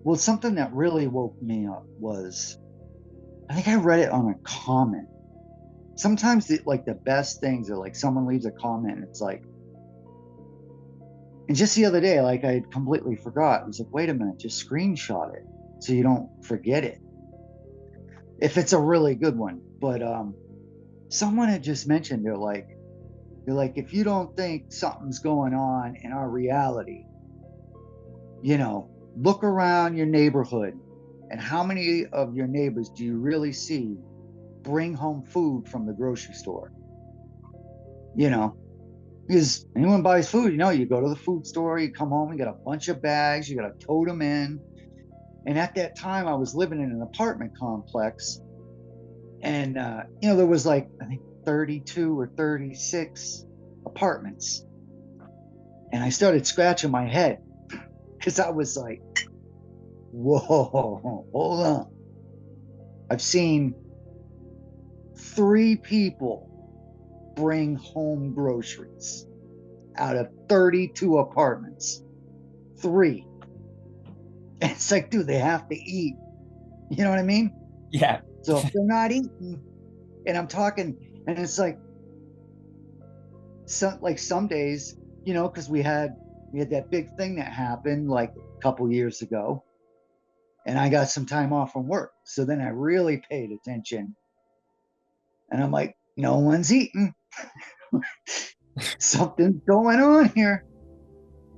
Well, something that really woke me up was, I think I read it on a comment. Sometimes like the best things are like someone leaves a comment and it's like, and just the other day, like I completely forgot. I was like, wait a minute, just screenshot it so you don't forget it. If it's a really good one. But someone had just mentioned they're like, if you don't think something's going on in our reality, look around your neighborhood and how many of your neighbors do you really see bring home food from the grocery store? You know, because anyone buys food, you go to the food store, you come home, you got a bunch of bags, you got to tote them in. And at that time, I was living in an apartment complex, and there was like I think 32 or 36 apartments, and I started scratching my head because I was like, "Whoa, hold on! I've seen 3 people bring home groceries out of 32 apartments. 3." And it's like, dude, they have to eat. You know what I mean? Yeah. So if they're not eating, and I'm talking, and it's some days, because we had that big thing that happened like a couple years ago, and I got some time off from work. So then I really paid attention, and I'm like, no one's eating. Something's going on here,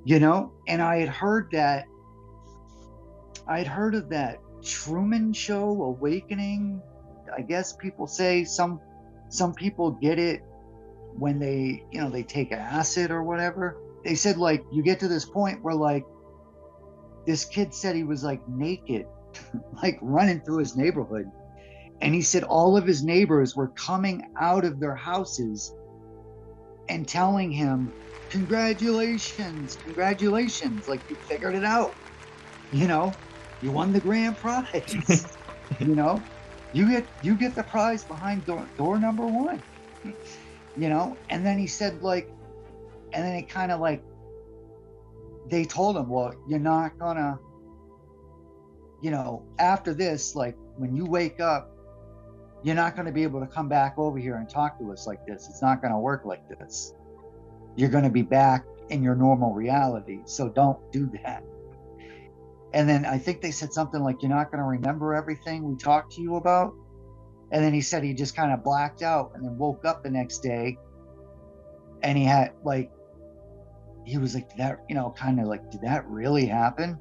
And I had heard of that Truman Show awakening. I guess people say some people get it when they take acid or whatever. They said like you get to this point where like this kid said he was like naked, like running through his neighborhood. And he said all of his neighbors were coming out of their houses and telling him, congratulations, congratulations, like you figured it out. You know, you won the grand prize. You know, you get the prize behind door number one. And then he said like, and then it kind of like they told him, well, you're not gonna, after this, like when you wake up, you're not going to be able to come back over here and talk to us like this. It's not going to work like this. You're going to be back in your normal reality. So don't do that. And then I think they said something like, you're not going to remember everything we talked to you about. And then he said he just kind of blacked out and then woke up the next day. And he was like, did that, kind of like, did that really happen?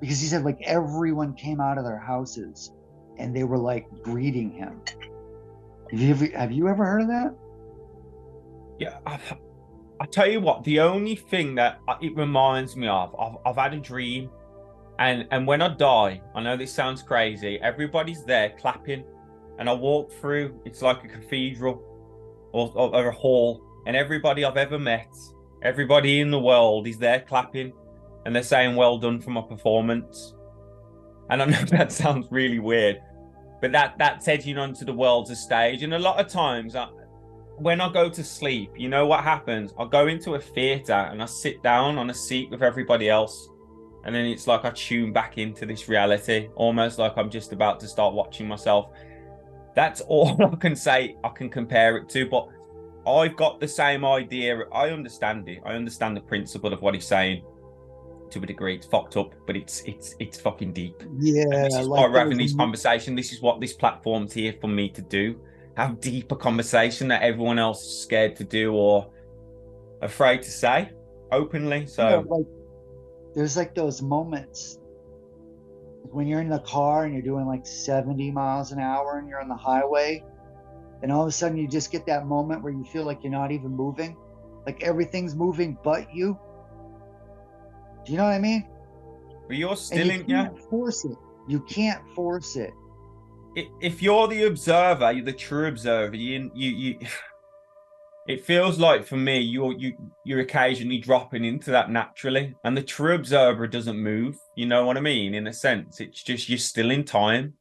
Because he said like everyone came out of their houses and they were like greeting him. Have you ever heard of that? Yeah. I tell you what, the only thing that it reminds me of, I've had a dream, and when I die, I know this sounds crazy, everybody's there clapping, and I walk through, it's like a cathedral or a hall, and everybody I've ever met, everybody in the world is there clapping, and they're saying, well done for my performance. And I know that sounds really weird, but that's edging onto the world as a stage. And a lot of times, when I go to sleep, you know what happens? I go into a theater and I sit down on a seat with everybody else. And then it's like I tune back into this reality, almost like I'm just about to start watching myself. That's all I can say I can compare it to. But I've got the same idea. I understand it. I understand the principle of what he's saying to a degree. It's fucked up, but it's fucking deep. And Yeah, this is why like we're there having was this conversation. This is what this platform's here for me to do. Have deep a conversation that everyone else is scared to do or afraid to say openly. So like there's like those moments when you're in the car and you're doing like 70 miles an hour and you're on the highway, and all of a sudden you just get that moment where you feel like you're not even moving, like everything's moving but you. Do you know what I mean? but you're And still you in, yeah. can't force it. You can't force it. If you're the observer, you're the true observer. It feels like for me, you're occasionally dropping into that naturally, and the true observer doesn't move. You know what I mean? In a sense, it's just you're still in time.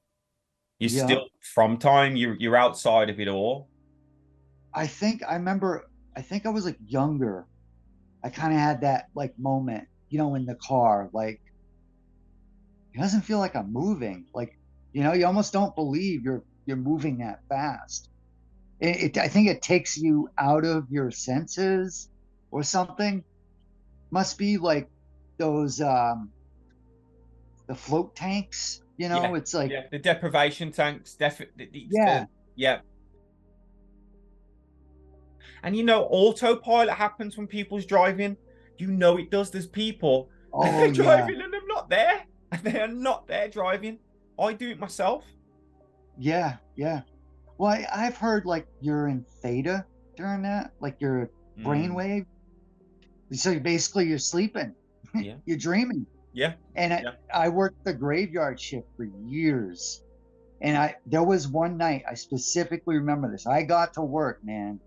You're Yeah. still from time. You're outside of it all. I think I was like younger. I kind of had that like moment, in the car, like it doesn't feel like I'm moving. Like, you almost don't believe you're moving that fast. I think it takes you out of your senses or something. Must be like those the float tanks. Yeah, It's like, yeah. The deprivation tanks, definitely. yeah. Yeah. And autopilot happens when people's driving. It does. There's people Oh they're yeah. driving and I'm not there. And they are not there driving. I do it myself. Yeah, yeah. Well, I've heard like you're in theta during that, like your Mm, brainwave. So basically, you're sleeping, yeah, you're dreaming. yeah, And yeah. I worked the graveyard shift for years. And there was one night I specifically remember this. I got to work, man,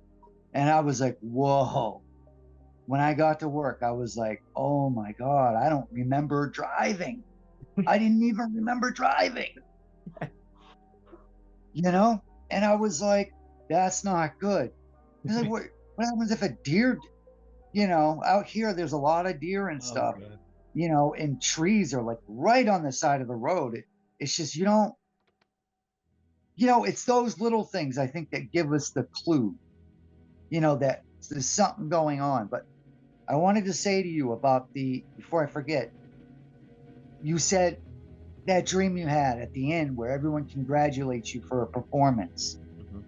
and I was like, whoa. When I got to work, I was like, oh my God, I don't remember driving. I didn't even remember driving, you know? And I was like, that's not good. It's like, what happens if a deer, out here, there's a lot of deer and Oh stuff, god. and trees are like right on the side of the road. It's just, it's those little things I think that give us the clue, that there's something going on. But I wanted to say to you about before I forget, you said that dream you had at the end where everyone congratulates you for a performance. Mhm.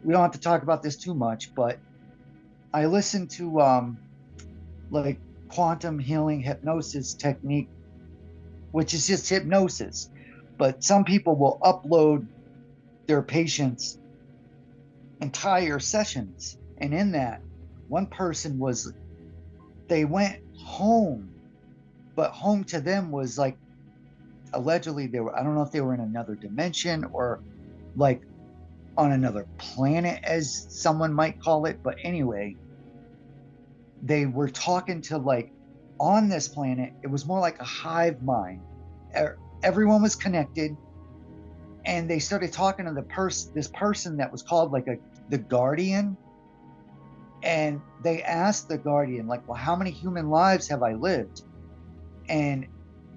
We don't have to talk about this too much, but I listened to like quantum healing hypnosis technique, which is just hypnosis. But some people will upload their patients' entire sessions. And in that, one person they went home, but home to them was like, allegedly, I don't know if they were in another dimension or like on another planet, as someone might call it. But anyway, they were talking to like on this planet, it was more like a hive mind. Everyone was connected, and they started talking to this person that was called like the guardian, and they asked the guardian like, well, how many human lives have I lived? And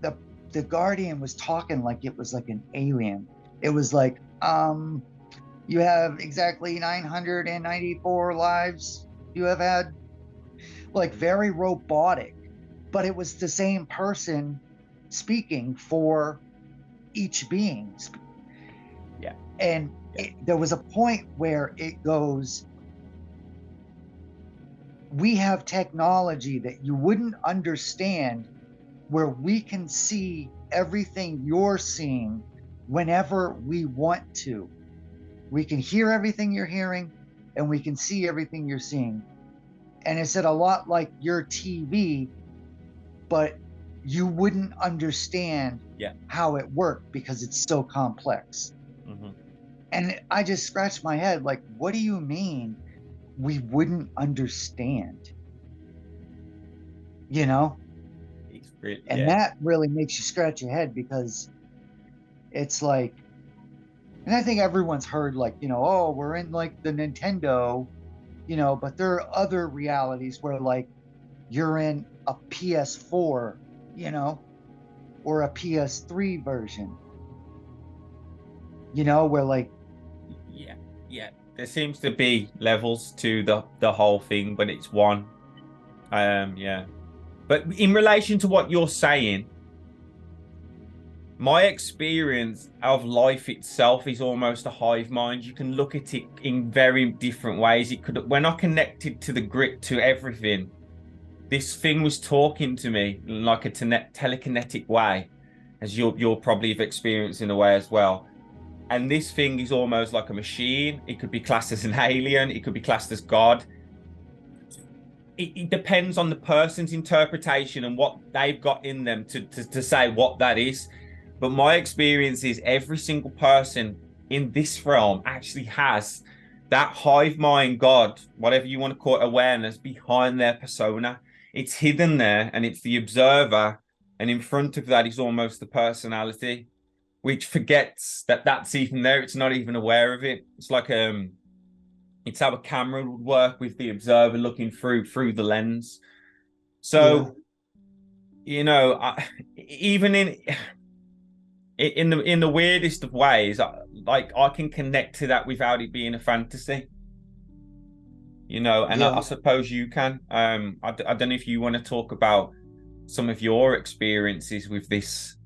the the guardian was talking like it was like an alien. It was like, you have exactly 994 lives you have had, like very robotic, but it was the same person speaking for each being. Yeah, And yeah, there was a point where it goes, we have technology that you wouldn't understand, where we can see everything you're seeing whenever we want to. We can hear everything you're hearing, and we can see everything you're seeing. And it said a lot like your TV, but you wouldn't understand yeah. how it worked because it's so complex. Hmm. And I just scratched my head like, what do you mean we wouldn't understand? You know? It's really, And yeah. that really makes you scratch your head because it's like, and I think everyone's heard like, oh, we're in like the Nintendo, but there are other realities where like you're in a PS4, you know, or a PS3 version, where like, Yeah, yeah. There seems to be levels to the whole thing, but it's one. Yeah. But in relation to what you're saying, my experience of life itself is almost a hive mind. You can look at it in very different ways. It could, when I connected to the grit, to everything, this thing was talking to me like a telekinetic way, as you'll probably have experienced in a way as well. And this thing is almost like a machine. It could be classed as an alien. It could be classed as God. It depends on the person's interpretation and what they've got in them to say what that is. But my experience is every single person in this realm actually has that hive mind, God, whatever you want to call it, awareness behind their persona. It's hidden there and it's the observer. And in front of that is almost the personality, which forgets that that's even there. It's not even aware of it. It's how a camera would work with the observer looking through the lens. yeah, So, you know, even in the weirdest of ways, like I can connect to that without it being a fantasy, you know. And Yeah, I suppose you can. I don't know if you want to talk about some of your experiences with this,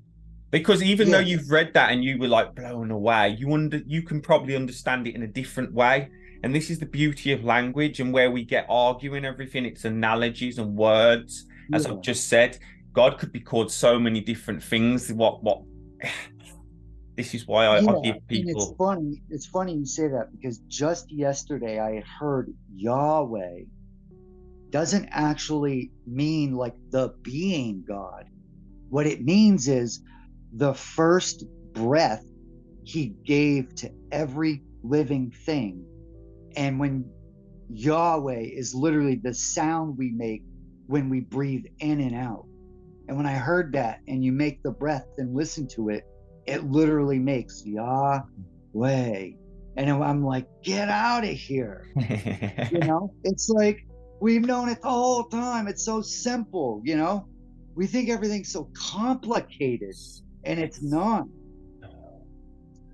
because even though yeah, you've read that and you were like blown away, you can probably understand it in a different way. And this is the beauty of language, and where we get arguing everything, it's analogies and words. As I've yeah, just said, God could be called so many different things. What this is why I yeah. give And it's people. funny. It's funny you say that because just yesterday I heard Yahweh doesn't actually mean like the being God. What it means is the first breath he gave to every living thing. And when Yahweh is literally the sound we make when we breathe in and out. And when I heard that and you make the breath and listen to it, it literally makes Yahweh. And I'm like, get out of here. You know, it's like we've known it the whole time. It's so simple, you know. We think everything's so complicated, and it's not.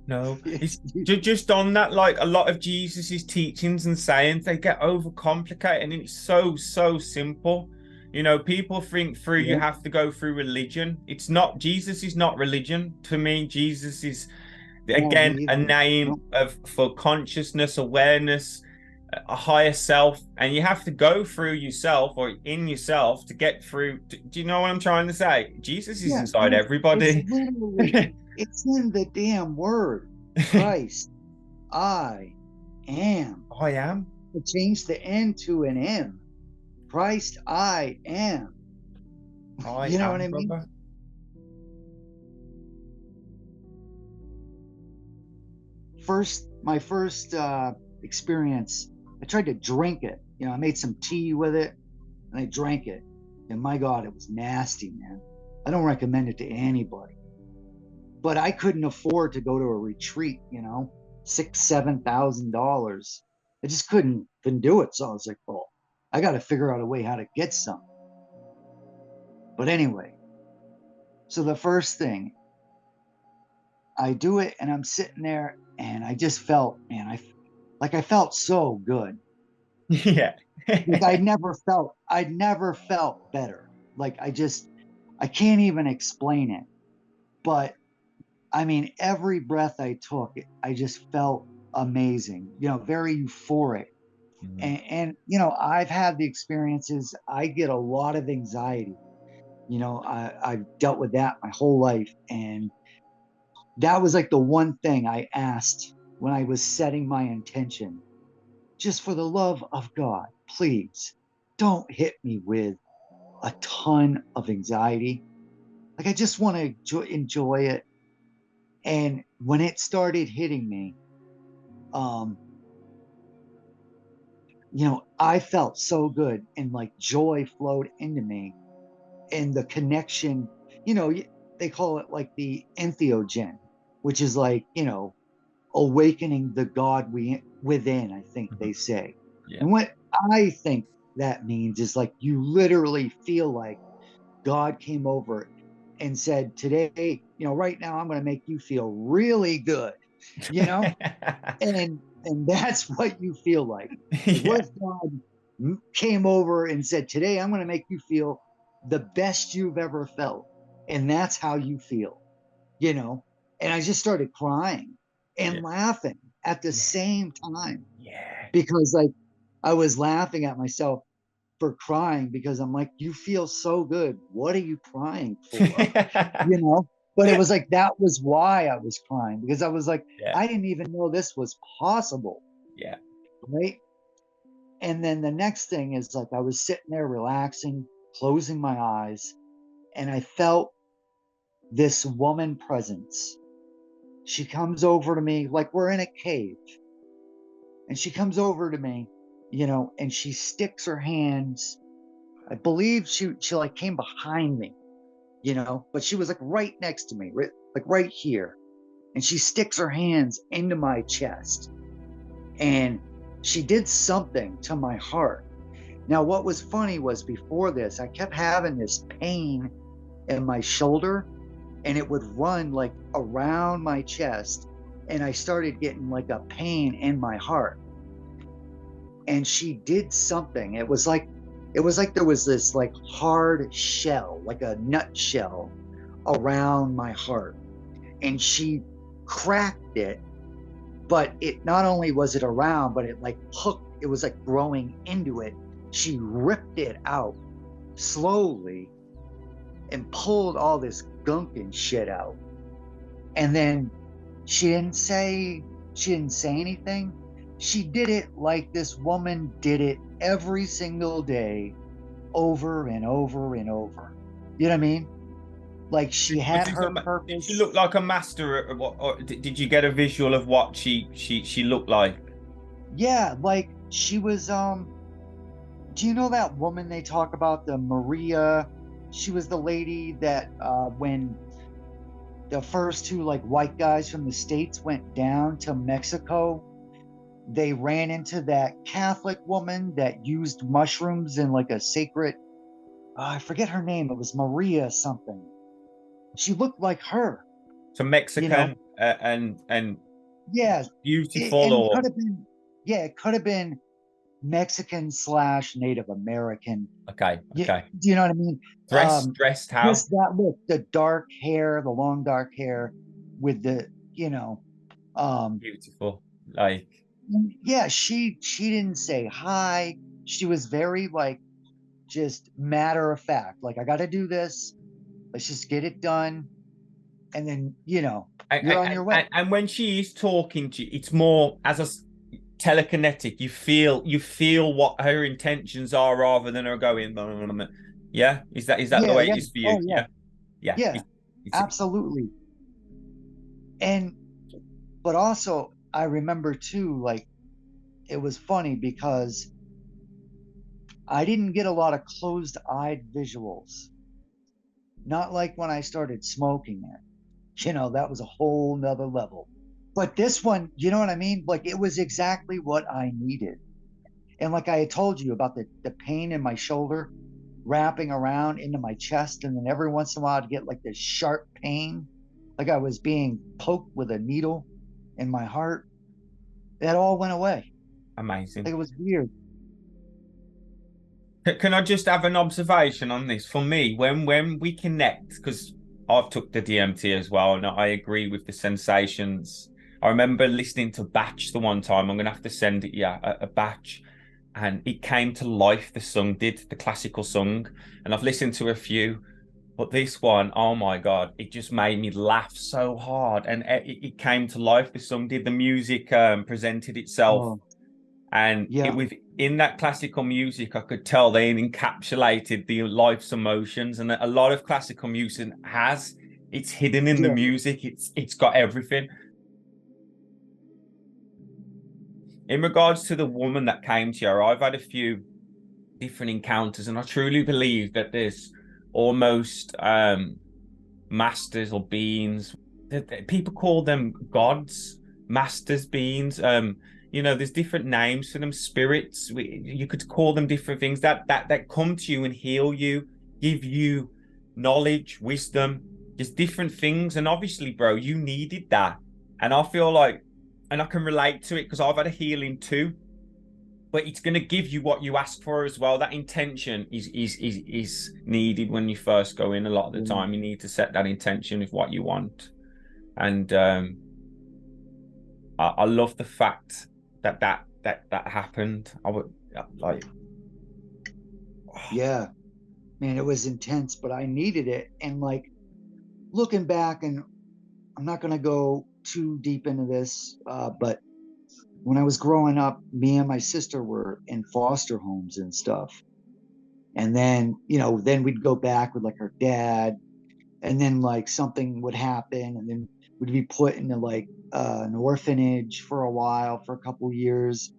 No, it's It's just on that. Like a lot of Jesus's teachings and sayings, they get overcomplicated, and it's so simple. You know, people think through you yeah, have to go through religion. It's not. Jesus is not religion to me. Jesus is no, me again a either. name No, of for consciousness, awareness, a higher self, and you have to go through yourself or in yourself to get through. Do you know what I'm trying to say? Jesus is yeah, inside and it's everybody. literally it's in the damn word. Christ, I am. I am. I changed the N to an M. Christ, I am. I You know what am, I mean? brother. My first experience, I tried to drink it. You know, I made some tea with it and I drank it. And my God, it was nasty, man. I don't recommend it to anybody. But I couldn't afford to go to a retreat, you know, $6,000, $7,000. I just couldn't do it. So I was like, well, I got to figure out a way how to get some. But anyway, so the first thing I do it and I'm sitting there and I just felt, man, I felt so good. Yeah. Like I'd never felt better. Like I can't even explain it. But I mean, every breath I took, I just felt amazing, you know, very euphoric. Mhm. And you know, I've had the experiences, I get a lot of anxiety. You know, I've dealt with that my whole life. And that was like the one thing I asked when I was setting my intention. Just for the love of God, please don't hit me with a ton of anxiety. Like I just want to enjoy it. And when it started hitting me, um, you know, I felt so good and like joy flowed into me and the connection, you know, they call it like the entheogen, which is like, you know, awakening the God within, I think Mhm. they say. Yeah. And what I think that means is like you literally feel like God came over and said, today, you know, right now I'm going to make you feel really good, you know? And that's what you feel like. Like what Yeah. if God came over and said, today I'm going to make you feel the best you've ever felt. And that's how you feel, you know? And I just started crying Yeah. and laughing at the Yeah. same time Yeah. because like I was laughing at myself for crying because I'm like, you feel so good. What are you crying for? You know? But it was like that was why I was crying because I was like, Yeah. I didn't even know this was possible. Yeah. Right. And then the next thing is like I was sitting there relaxing, closing my eyes, and I felt this woman presence. She comes over to me like we're in a cave, and she comes over to me, you know, and she sticks her hands. I believe she like came behind me, you know, but she was like right next to me, right, like right here. And she sticks her hands into my chest and she did something to my heart. Now, what was funny was before this, I kept having this pain in my shoulder, and it would run like around my chest, and I started getting like a pain in my heart. And she did something. It was like there was this like hard shell, like a nut shell around my heart. And she cracked it, but it not only was it around, but it like hooked, it was like growing into it. She ripped it out slowly and pulled all this gunk and shit out. And then she didn't say she didn't say anything. She did it like this woman did it every single day, over and over and over. You know what I mean? Like she had her Did she purpose. look like a master at what, or did you get a visual of what she looked like? Yeah, like she was do you know that woman they talk about, the Maria? She was the lady that when the first two like white guys from the States went down to Mexico, they ran into that Catholic woman that used mushrooms in like a sacred, I forget her name. It was Maria something. She looked like her, So you know? Mexican and Yeah. beautiful, And it could or have been, yeah, it could have been Mexican slash Native American. okay, Yeah, okay. do you know what I mean? Dressed how? Just that look, the dark hair, the long dark hair with the, um, Beautiful. Like, yeah, she didn't say hi. She was very like just matter of fact. Like, I got to do this. Let's just get it done, and then you're on your way. and when she is talking to you, it's more as a telekinetic. You feel what her intentions are rather than her going. "Blah, blah, blah, blah." Yeah, is that the Yeah, way yeah. it is for you? Oh yeah, Yeah, yeah. yeah. It's Absolutely. And but also I remember too, like it was funny because I didn't get a lot of closed-eyed visuals. Not like when I started smoking it. That was a whole nother level. But this one, you know what I mean? Like it was exactly what I needed. And like I had told you about the pain in my shoulder wrapping around into my chest, and then every once in a while I'd get like this sharp pain, like I was being poked with a needle in my heart. That all went away. amazing. Like it was weird. Can I just have an observation on this? For me, when we connect, because I've took the DMT as well, and I agree with the sensations. I remember listening to Batch the one time. I'm gonna have to send it, yeah, a Batch, and it came to life. The song did, the classical song, and I've listened to a few, but this one, oh my God, it just made me laugh so hard, and it came to life. The song did, the music presented itself, Oh, and it yeah, was in that classical music. I could tell they encapsulated the life's emotions, and a lot of classical music has, it's hidden in the yeah, music. It's got everything. In regards to the woman that came to you, I've had a few different encounters, and I truly believe that there's almost masters or beings. People call them gods, masters, beings. There's different names for them, spirits. You could call them different things that come to you and heal you, give you knowledge, wisdom. There's different things, and obviously, bro, you needed that, and I feel like, and I can relate to it because I've had a healing too, but it's going to give you what you ask for as well. That intention is needed when you first go in. A lot of the yeah, time, you need to set that intention with what you want. And I love the fact that happened. I would like, yeah. Man, it was intense, but I needed it. And like looking back, and I'm not gonna go too deep into this, but when I was growing up, me and my sister were in foster homes and stuff. And then we'd go back with like her dad, and then like something would happen, and then we'd be put into like an orphanage for a while, for a couple years.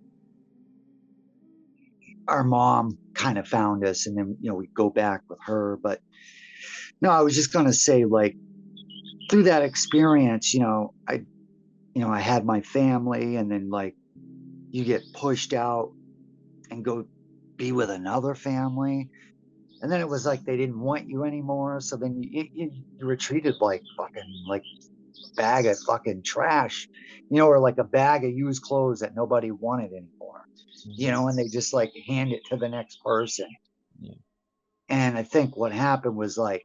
Our mom kind of found us, and then we'd go back with her. But no, I was just gonna say, like, through that experience, I had my family, and then like you get pushed out and go be with another family. and then it was like they didn't want you anymore. So then you were treated like fucking like bag of fucking trash, or like a bag of used clothes that nobody wanted anymore, and they just like hand it to the next person. Yeah. And I think what happened was like,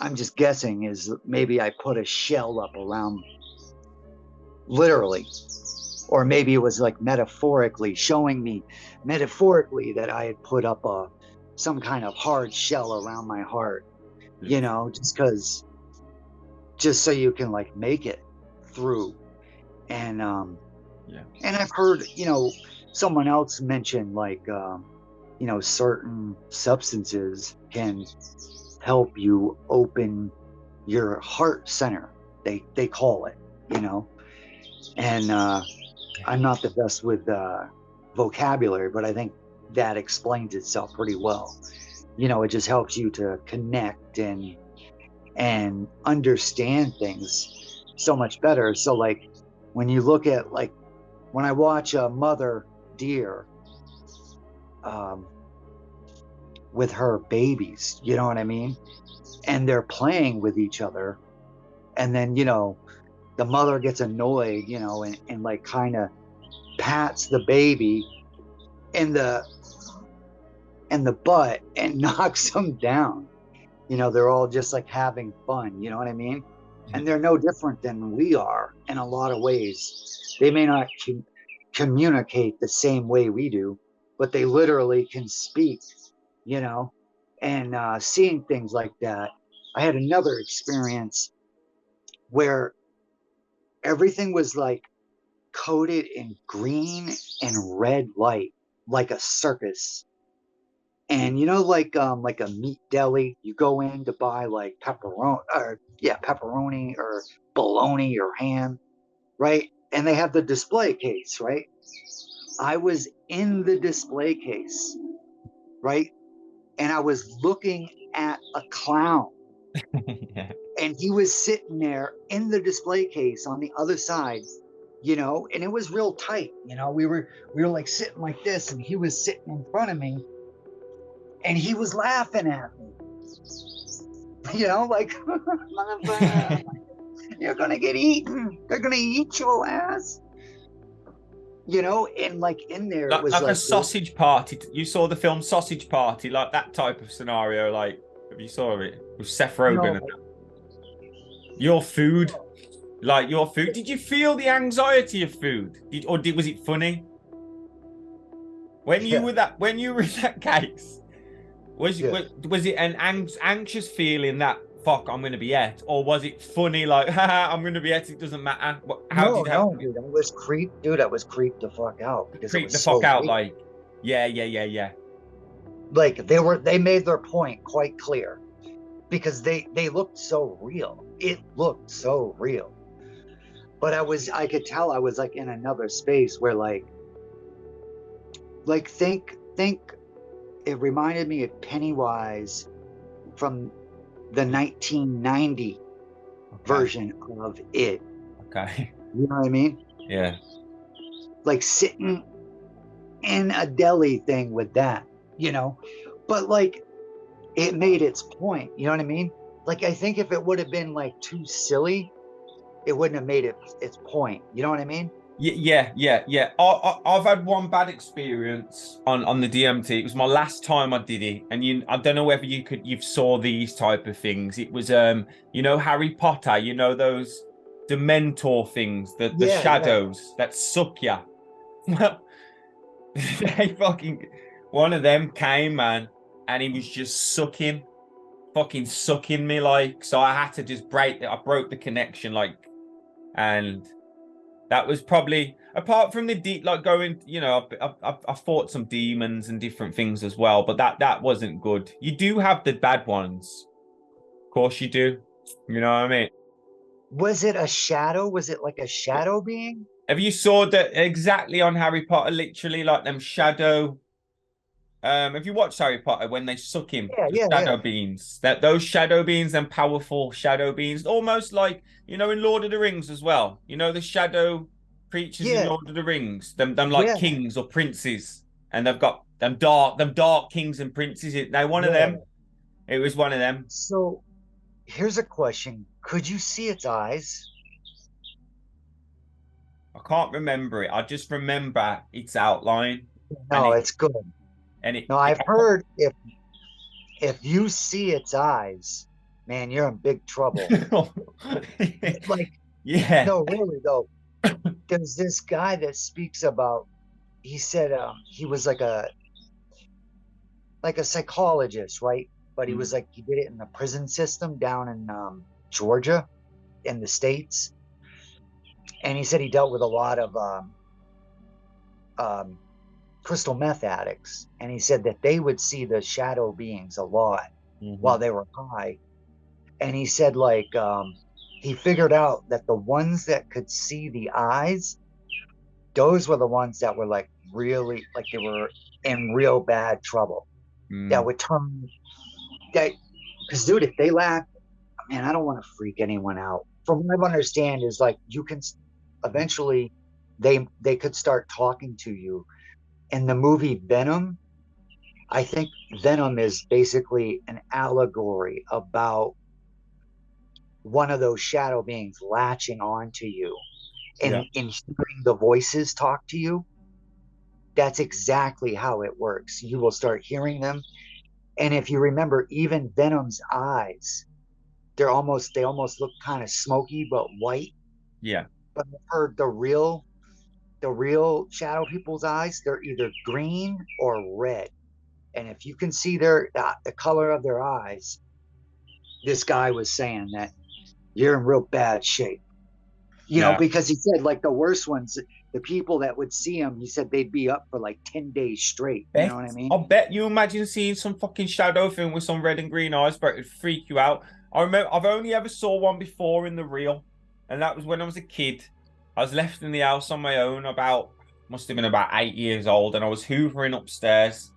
I'm just guessing, is maybe I put a shell up around, literally, or maybe it was like metaphorically showing me metaphorically that I had put up some kind of hard shell around my heart, just so you can like make it through. And and I've heard someone else mention like certain substances can help you open your heart center, they call it, and I'm not the best with vocabulary, but I think that explains itself pretty well. It just helps you to connect and understand things so much better. So like when you look at, like, when I watch a mother deer with her babies, you know what I mean, and they're playing with each other, and then the mother gets annoyed, and like kind of pats the baby in the butt and knocks them down. They're all just like having fun, you know what I mean? And they're no different than we are in a lot of ways. They may not communicate the same way we do, but they literally can speak, and seeing things like that. I had another experience where everything was like coated in green and red light, like a circus. And like a meat deli, you go in to buy like pepperoni or bologna or ham, right? And they have the display case, right? I was in the display case, right? And I was looking at a clown. Yeah. And he was sitting there in the display case on the other side, and it was real tight. We were like sitting like this, and he was sitting in front of me, and he was laughing at me. Like, you're gonna get eaten. They're gonna eat your ass. And like in there, it was like a sausage party. You saw the film Sausage Party, like that type of scenario. Like, have you saw it with Seth Rogen? Your food, like your food. Did you feel the anxiety of food? Was it funny? When you were in that case, was it an anxious feeling that fuck, I'm gonna be et, or was it funny like, haha, I'm gonna be et, it doesn't matter? No, dude, I was creeped the fuck out because creeped the fuck out, like, yeah. Like they made their point quite clear because they looked so real. It looked so real. But I could tell I was like in another space where like think it reminded me of Pennywise from the 1990 version of it. Okay. You know what I mean? Yeah. Like sitting in a deli thing with that, but like it made its point. You know what I mean? Like, I think if it would have been like too silly, it wouldn't have made its point. You know what I mean? Yeah. I've had one bad experience on the DMT. It was my last time I did it, and I don't know whether you've saw these type of things. It was Harry Potter, those Dementor things, the shadows that suck you. Well, they one of them came, man, and he was just fucking sucking me, like, so I had to just I broke the connection, like, and that was probably, apart from the deep, like going, I fought some demons and different things as well, but that wasn't good. You do have the bad ones, of course you do. You know what I mean? Was it a shadow? Was it like a shadow being? Have you saw that exactly on Harry Potter? Literally, like them shadow. If you watch Harry Potter, when they suck him, the shadow beings, those shadow beings and powerful shadow beings, almost like in Lord of the Rings as well. The shadow creatures in Lord of the Rings, them like kings or princes, and they've got them dark kings and princes. They one of Yeah. them. It was one of them. So here's a question. Could you see its eyes? I can't remember it. I just remember its outline, and No, it's good. it. No, I've heard if you see its eyes, man, you're in big trouble. Like, Yeah. no, really though. There's this guy that speaks about. He said he was like a psychologist, right? But he Mm. was like he did it in the prison system down in Georgia, in the States, and he said he dealt with a lot of um, crystal meth addicts, and he said that they would see the shadow beings a lot while they were high, and he said like he figured out that the ones that could see the eyes, those were the ones that were like really like they were in real bad trouble. That Mm. would turn that because dude, if they lack, man, I don't want to freak anyone out. From what I understand is like you can eventually they could start talking to you. In the movie Venom, I think Venom is basically an allegory about one of those shadow beings latching onto you Yeah. and hearing the voices talk to you. That's exactly how it works. You will start hearing them. And if you remember, even Venom's eyes, they almost look kind of smoky but white. Yeah. But I've heard the real shadow people's eyes, they're either green or red. And if you can see the color of their eyes, this guy was saying that you're in real bad shape. You know, Yeah. because he said like the worst ones, the people that would see him, he said they'd be up for like 10 days straight. You know Bet. what I mean? I bet you imagine seeing some fucking shadow thing with some red and green eyes, but it'd freak you out. I remember I've only ever saw one before in the real, and that was when I was a kid. I was left in the house on my own must have been about 8 years old, and I was hoovering upstairs.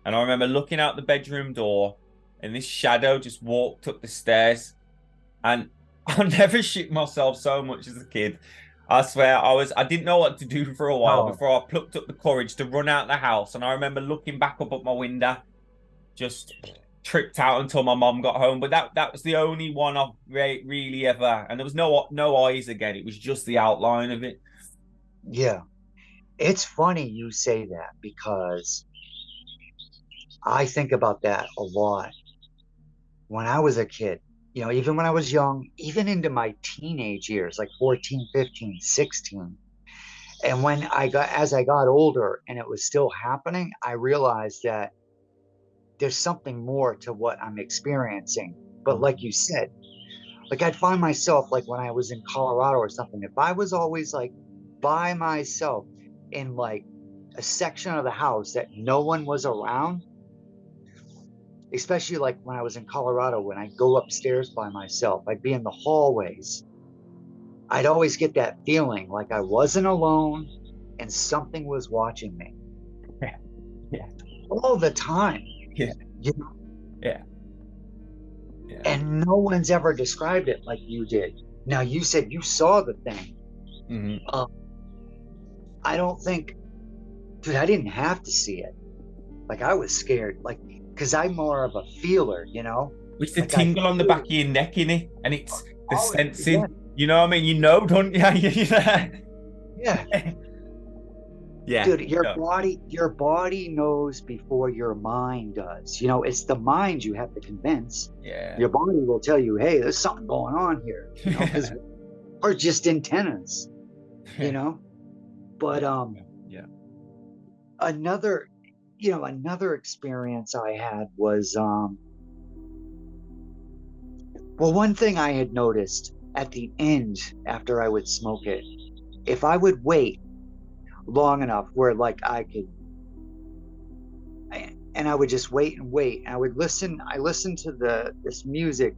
And I remember looking out the bedroom door, and this shadow just walked up the stairs. And I never shit myself so much as a kid. I swear, I didn't know what to do for a while Oh, before I plucked up the courage to run out the house. And I remember looking back up at my window, just tripped out until my mom got home. But that was the only one I've really ever. And there was no eyes again. It was just the outline of it. yeah. It's funny you say that because I think about that a lot. When I was a kid, you know, even when I was young, even into my teenage years, like 14, 15, 16. And as I got older and it was still happening, I realized that there's something more to what I'm experiencing. But like you said, like I'd find myself like when I was in Colorado or something, if I was always like by myself in like a section of the house that no one was around, especially like when I was in Colorado, when I go upstairs by myself, I'd be in the hallways. I'd always get that feeling like I wasn't alone and something was watching me Yeah. Yeah. all the time. Yeah. You know? Yeah. Yeah. And no one's ever described it like you did. Now, you said you saw the thing. Mm-hmm. I don't think, dude, I didn't have to see it. Like, I was scared, like, because I'm more of a feeler, you know? It's the Like, I tingle on the feel, back of your neck, innit? And it's the oh, yeah, sensing. You know what I mean? You know, don't you? yeah. Yeah. Dude, No. your body knows before your mind does. You know, it's the mind you have to convince. Yeah. Your body will tell you, hey, there's something going on here, you know, because we're just antennas, you know? But Yeah. another another experience I had was well, one thing I had noticed at the end after I would smoke it, if I would wait long enough where like and I would just wait and wait, and I listened to this music,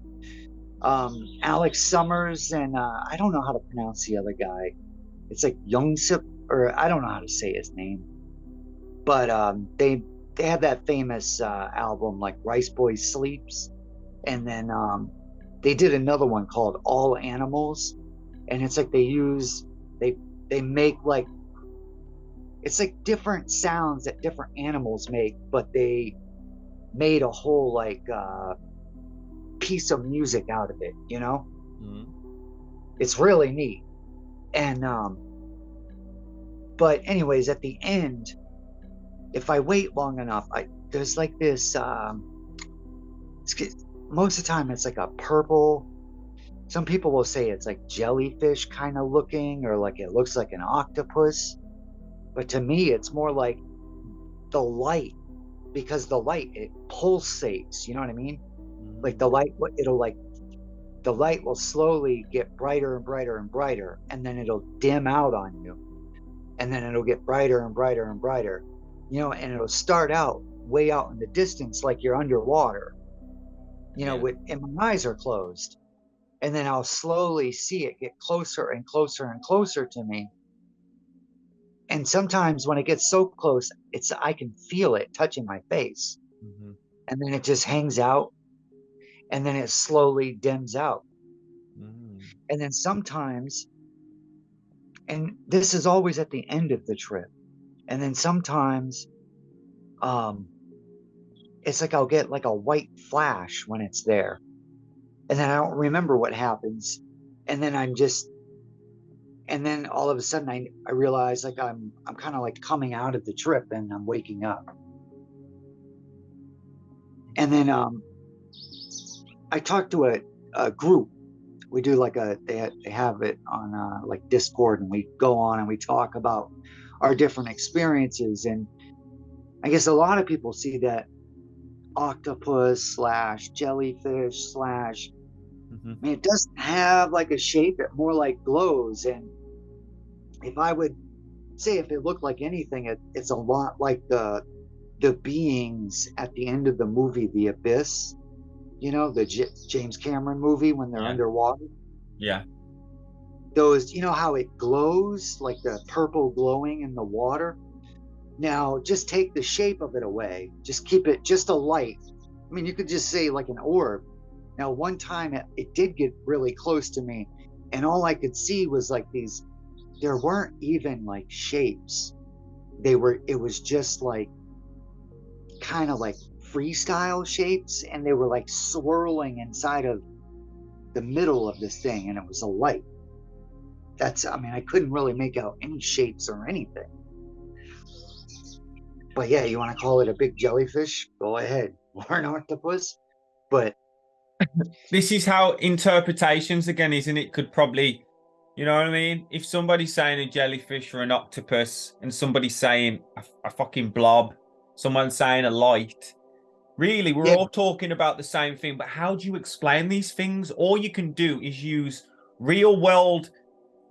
Alex Summers and I don't know how to pronounce the other guy. It's like Youngsip, or I don't know how to say his name. But they had that famous album like Rice Boy Sleeps, and then they did another one called All Animals, and it's like they make like it's like different sounds that different animals make, but they made a whole like piece of music out of it, you know? Mm. It's really neat. And but anyways, at the end, if I wait long enough, there's like this most of the time it's like a purple, some people will say it's like jellyfish kind of looking, or like it looks like an octopus, but to me it's more like the light, because the light, it pulsates, you know what I mean? Like the light, it'll like, the light will slowly get brighter and brighter and brighter, and then it'll dim out on you, and then it'll get brighter and brighter and brighter, you know, and it'll start out way out in the distance like you're underwater, you know, and my eyes are closed, and then I'll slowly see it get closer and closer and closer to me. And sometimes when it gets so close, I can feel it touching my face. Mm-hmm. And then it just hangs out, and then it slowly dims out. And then sometimes, and this is always at the end of the trip, and then sometimes it's like I'll get like a white flash when it's there, and then I don't remember what happens, and then and then all of a sudden I realize like I'm kind of like coming out of the trip and I'm waking up. And then I talked to a group. We do like they have it on like Discord, and we go on and we talk about our different experiences. And I guess a lot of people see that octopus slash jellyfish slash, I mean, it doesn't have like a shape, it more like glows. And if I would say if it looked like anything, it's a lot like the beings at the end of the movie The Abyss, you know, the James Cameron movie when they're underwater. Yeah. Those, you know how it glows, like the purple glowing in the water? Now, just take the shape of it away. Just keep it just a light. I mean, you could just say like an orb. Now, one time it did get really close to me, and all I could see was like these, there weren't even like shapes. It was just like kind of like freestyle shapes, and they were like swirling inside of the middle of this thing, and it was a light. I mean, I couldn't really make out any shapes or anything. But yeah, you want to call it a big jellyfish? Go ahead. Or an octopus. But this is how interpretations again, isn't it? Could probably, you know what I mean? If somebody's saying a jellyfish or an octopus, and somebody's saying a fucking blob, someone's saying a light, really, we're all talking about the same thing. But how do you explain these things? All you can do is use real world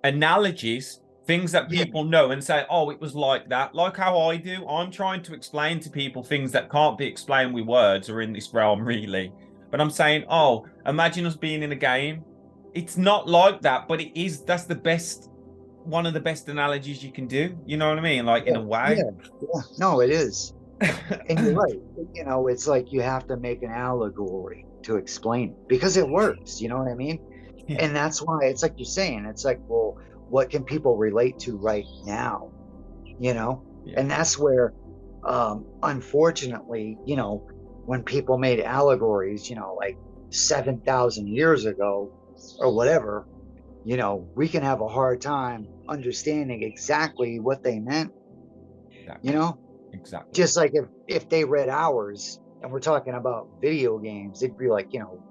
analogies, things that people know, and say, oh, it was like that. Like how I do. I'm trying to explain to people things that can't be explained with words or in this realm, really. But I'm saying, oh, imagine us being in a game. It's not like that, but it is. That's the best, one of the best analogies you can do. You know what I mean? Like in a way. Yeah. No, it is. And you're right. You know, it's like you have to make an allegory to explain it because it works. You know what I mean? Yeah. And that's why it's like you're saying, it's like, well, what can people relate to right now? You know? Yeah. And that's where, unfortunately, you know, when people made allegories, you know, like 7,000 years ago or whatever, you know, we can have a hard time understanding exactly what they meant. Exactly. You know? Exactly. Just like if they read ours and we're talking about video games, they'd be like, you know,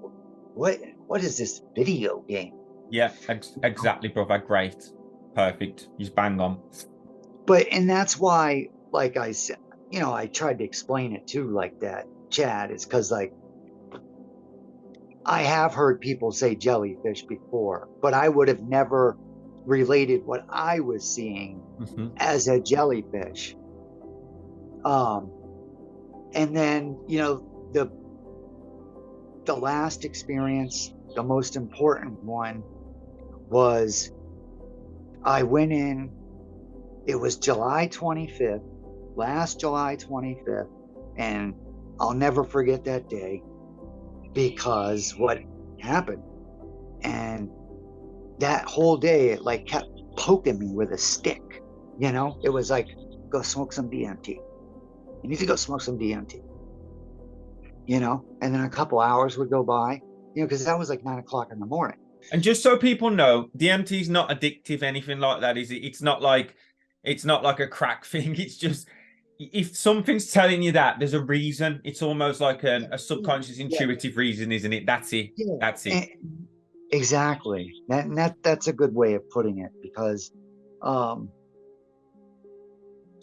what is this video game? Yeah, exactly, brother. Great. Perfect. He's bang on. But, and that's why, like I said, you know, I tried to explain it too like that, Chad, is because like I have heard people say jellyfish before, but I would have never related what I was seeing as a jellyfish. And then, you know, the last experience, the most important one, was I went in, it was July 25th, last July 25th, and I'll never forget that day because what happened. And that whole day, it like kept poking me with a stick, you know? It was like, go smoke some DMT. You need to go smoke some DMT. You know, and then a couple hours would go by, you know, because that was like 9 o'clock in the morning. And just so people know, DMT is not addictive, anything like that, is it? It's not like a crack thing. It's just if something's telling you that, there's a reason. It's almost like a subconscious, intuitive reason, isn't it? That's it. Yeah. That's it. And exactly. That's a good way of putting it, because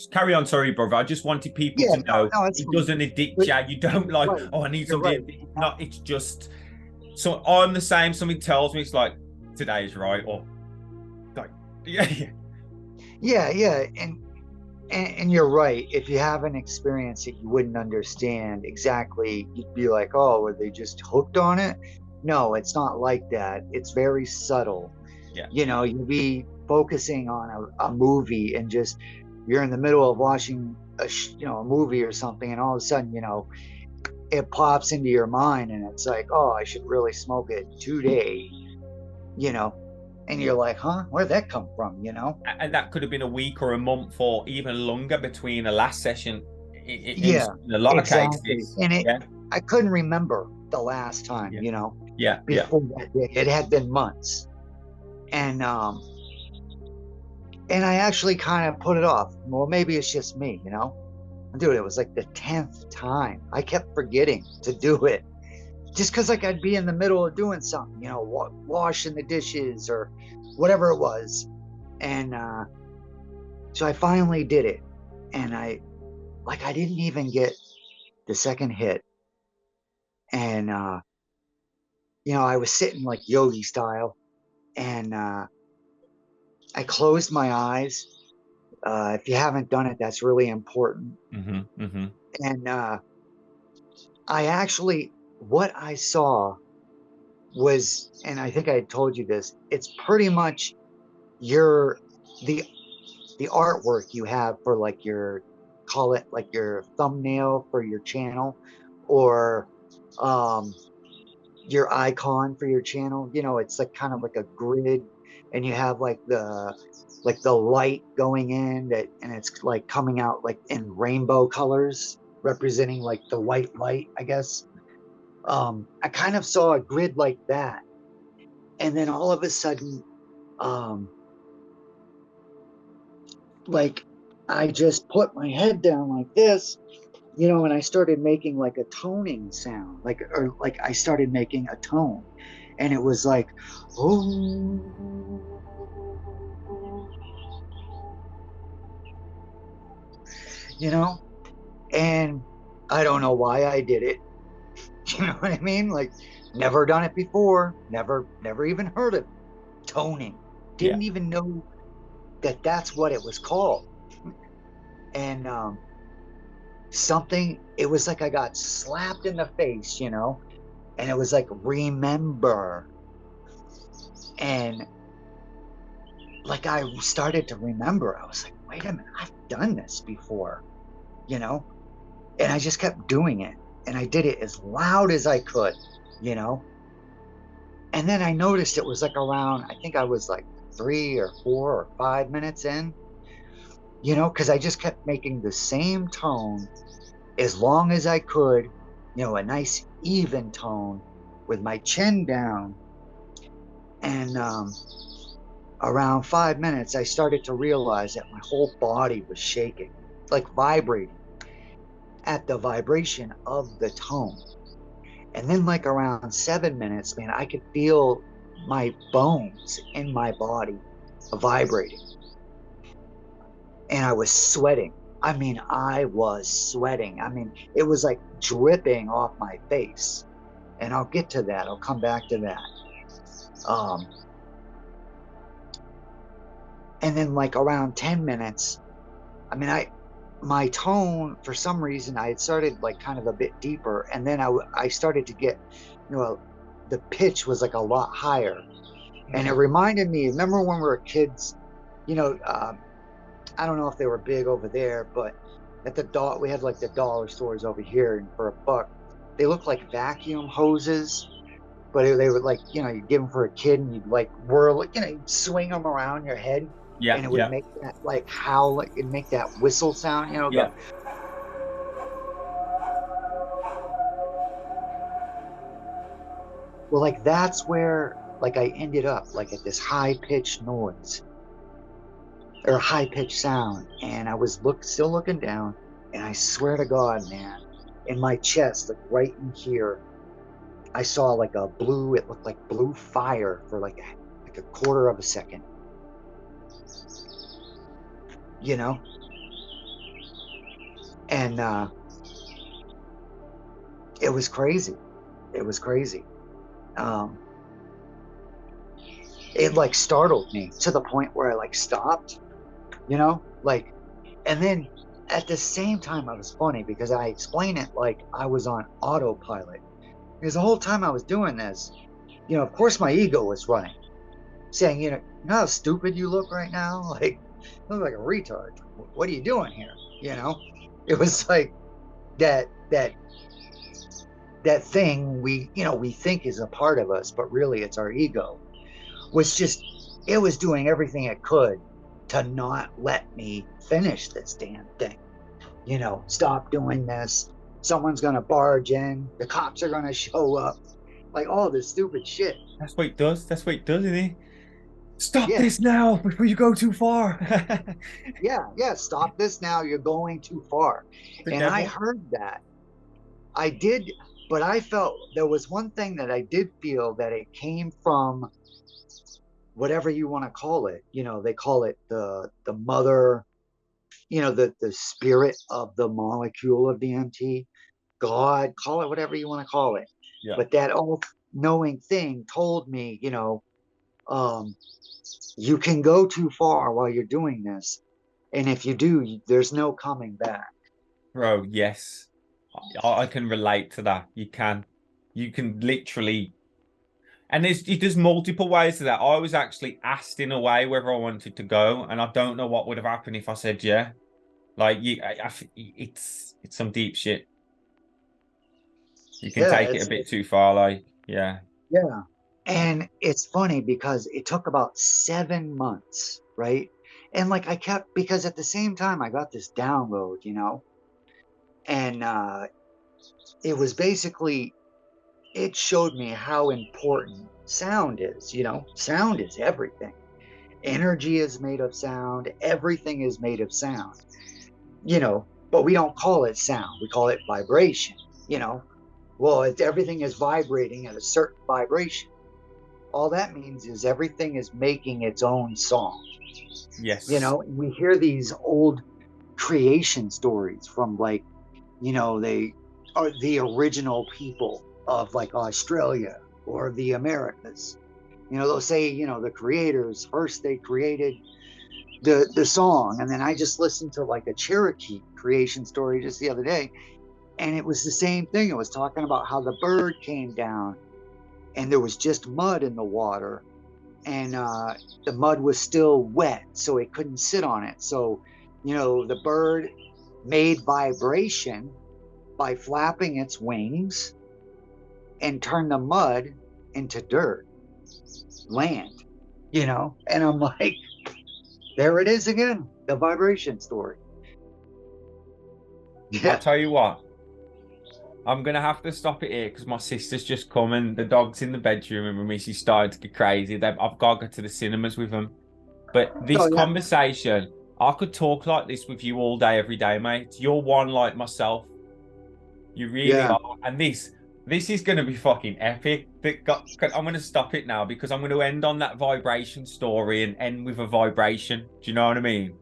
Just carry on, sorry, brother. I just wanted people to know it doesn't addict you. You don't like, right. Oh, I need some DMT. Not, it's just, so I'm the same. Something tells me it's like, today's right, or like, yeah. And you're right. If you haven't experienced it, you wouldn't understand exactly. You'd be like, oh, were they just hooked on it? No, it's not like that. It's very subtle. Yeah. You know, you'd be focusing on a movie, and just, you're in the middle of watching a movie or something, and all of a sudden, you know, it pops into your mind, and it's like, oh, I should really smoke it today, you know. And you're like, huh, where'd that come from, you know? And that could have been a week or a month or even longer between a last session. In a lot of cases. And I couldn't remember the last time, you know. Before that day. It had been months. And I actually kind of put it off. Well, maybe it's just me, you know. Dude, it was like the 10th time. I kept forgetting to do it. Just because, like, I'd be in the middle of doing something, you know, washing the dishes or whatever it was. And so I finally did it. And I didn't even get the second hit. And, you know, I was sitting like yogi style. And I closed my eyes. If you haven't done it, that's really important. Mm-hmm, mm-hmm. And I actually... what I saw was, and I think I had told you this, it's pretty much the artwork you have for, like, call it like your thumbnail for your channel, or your icon for your channel. You know, it's like kind of like a grid, and you have like the light going in that, and it's like coming out like in rainbow colors, representing like the white light, I guess. I kind of saw a grid like that, and then all of a sudden, like, I just put my head down like this, you know, and I started making like a toning sound, like I started making a tone, and it was like, oh, you know, and I don't know why I did it. You know what I mean? Like, never done it before. Never even heard of toning. Didn't even know that that's what it was called. And it was like I got slapped in the face, you know? And it was like, remember. And like, I started to remember. I was like, wait a minute, I've done this before, you know? And I just kept doing it. And I did it as loud as I could, you know? And then I noticed it was like around, I think I was like 3 or 4 or 5 minutes in, you know, because I just kept making the same tone as long as I could, you know, a nice even tone with my chin down. And around 5 minutes, I started to realize that my whole body was shaking, like vibrating at the vibration of the tone. And then like around 7 minutes, man, I could feel my bones in my body vibrating. And I was sweating. I mean, I was sweating. I mean, it was like dripping off my face. And I'll get to that. I'll come back to that. And then like around 10 minutes, I mean, my tone, for some reason, I had started like kind of a bit deeper, and then I started to get, you know, the pitch was like a lot higher. And it reminded me, remember when we were kids, you know, I don't know if they were big over there, but at we had like the dollar stores over here, and for $1, they looked like vacuum hoses, but they were like, you know, you'd give them for a kid, and you'd like whirl, you know, you'd swing them around your head. Yeah, and it would yeah, make that like howl, like it'd make that whistle sound, yeah. well, like that's where like I ended up like at this high pitched noise or high pitched sound, and I was still looking down, and I swear to God, man, in my chest, like right in here, I saw like a blue. It looked like blue fire for like a quarter of a second, you know, and it was crazy. It was crazy. Um, it like startled me to the point where I like stopped, like, and then at the same time, I was funny because I explain it like I was on autopilot. Because the whole time I was doing this, of course my ego was running, saying, you know how stupid you look right now? Like, you look like a retard. What are you doing here? You know? It was like that that thing we think is a part of us, but really it's our ego. Was just it was doing everything it could to not let me finish this damn thing. Stop doing this. Someone's gonna barge in. The cops are gonna show up. Like all this stupid shit. That's what it does. That's what it does, isn't it? Stop Yeah, this now before you go too far. yeah. Stop this now. You're going too far. The And I devil. heard that. I did, but I felt there was one thing that I did feel that it came from whatever you want to call it. They call it the mother, the spirit of the molecule of DMT, God, call it whatever you want to call it. Yeah. But that all knowing thing told me, um, you can go too far while you're doing this. And if you do, there's no coming back. Bro, yes. I can relate to that. You can literally, and there's multiple ways to that. I was actually asked in a way whether I wanted to go, and I don't know what would have happened if I said yeah. Like it's some deep shit. You can Yeah, take it a bit too far, like yeah. yeah. And it's funny because it took about 7 months, right? And like I kept, because at the same time I got this download, and it was basically, it showed me how important sound is. Sound is everything. Energy is made of sound. Everything is made of sound, but we don't call it sound. We call it vibration, well, everything is vibrating at a certain vibration. All that means is everything is making its own song. Yes. We hear these old creation stories from like, they are the original people of like Australia or the Americas. They'll say, the creators first, they created the song. And then I just listened to like a Cherokee creation story just the other day, and it was the same thing. It was talking about how the bird came down and there was just mud in the water, and the mud was still wet, so it couldn't sit on it. So, the bird made vibration by flapping its wings and turned the mud into dirt, land, And I'm like, there it is again, the vibration story. I'll Yeah. tell you what. I'm gonna have to stop it here because my sister's just come and the dog's in the bedroom and my missus started to get crazy. I've got to go to the cinemas with them. But this Oh, yeah. conversation, I could talk like this with you all day, every day, mate. You're one like myself. You really Yeah. are. And this is gonna be fucking epic. I'm gonna stop it now because I'm gonna end on that vibration story and end with a vibration. Do you know what I mean?